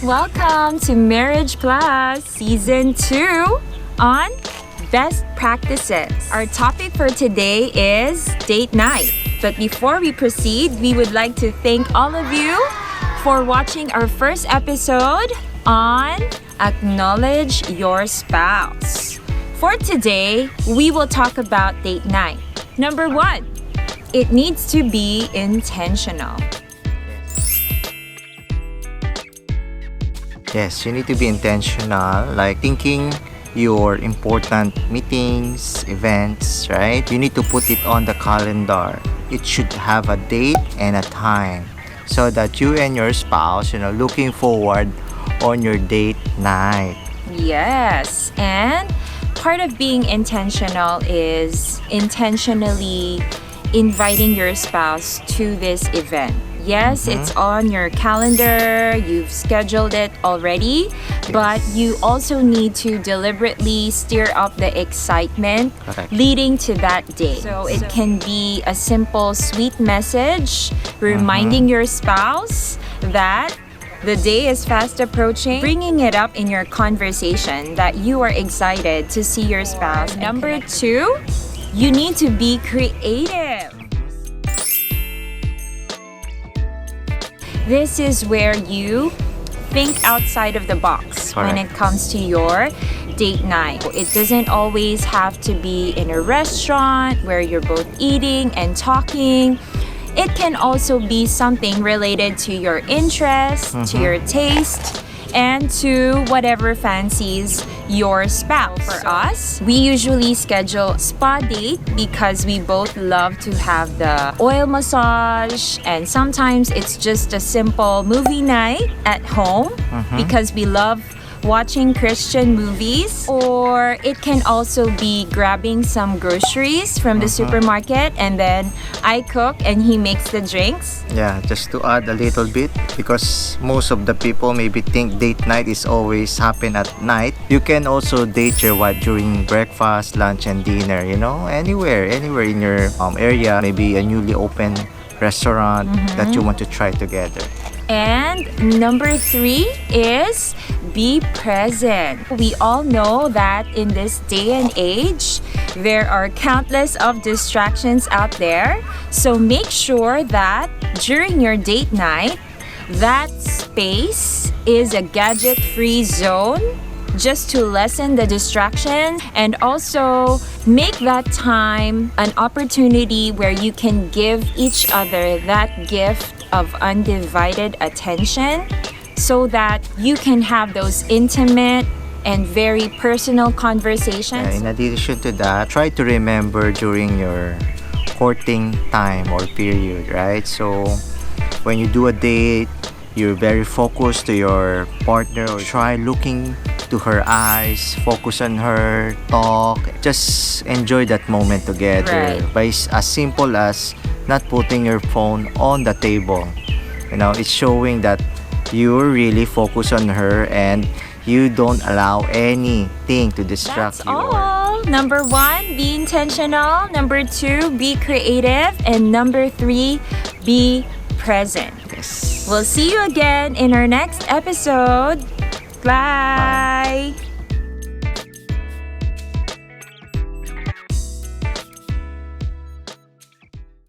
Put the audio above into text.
Welcome to Marriage Plus Season 2 on Best Practices. Our topic for today is date night. But before we proceed, we would like to thank all of you for watching our first episode on Acknowledge Your Spouse. For today, we will talk about date night. Number 1, it needs to be intentional. Yes, you need to be intentional, like thinking your important meetings, events, right? You need to put it on the calendar. It should have a date and a time so that you and your spouse, looking forward on your date night. Yes, and part of being intentional is intentionally inviting your spouse to this event. Yes, it's on your calendar, you've scheduled it already, but you also need to deliberately stir up the excitement leading to that day. So it can be a simple, sweet message reminding your spouse that the day is fast approaching, bringing it up in your conversation that you are excited to see your spouse. Number 2, you need to be creative. This is where you think outside of the box when it comes to your date night. It doesn't always have to be in a restaurant where you're both eating and talking. It can also be something related to your interest, to your taste, and to whatever fancies your spouse. For us, we usually schedule spa date because we both love to have the oil massage, and sometimes it's just a simple movie night at home because we love watching Christian movies, or it can also be grabbing some groceries from the supermarket and then I cook and he makes the drinks. Yeah, just to add a little bit, because most of the people maybe think date night is always happen at night. You can also date your wife during breakfast, lunch, and dinner, anywhere in your area, maybe a newly opened restaurant that you want to try together. And number 3 is be present. We all know that in this day and age, there are countless of distractions out there. So make sure that during your date night, that space is a gadget-free zone just to lessen the distraction, and also make that time an opportunity where you can give each other that gift of undivided attention so that you can have those intimate and very personal conversations. In addition to that, try to remember during your courting time or period, right? So when you do a date, you're very focused to your partner, or try looking to her eyes, focus on her, talk, just enjoy that moment together by as simple as not putting your phone on the table. It's showing that you're really focused on her and you don't allow anything to distract you. That's all. Number 1, be intentional. Number 2, be creative. And number 3, be present. Yes. We'll see you again in our next episode. Bye.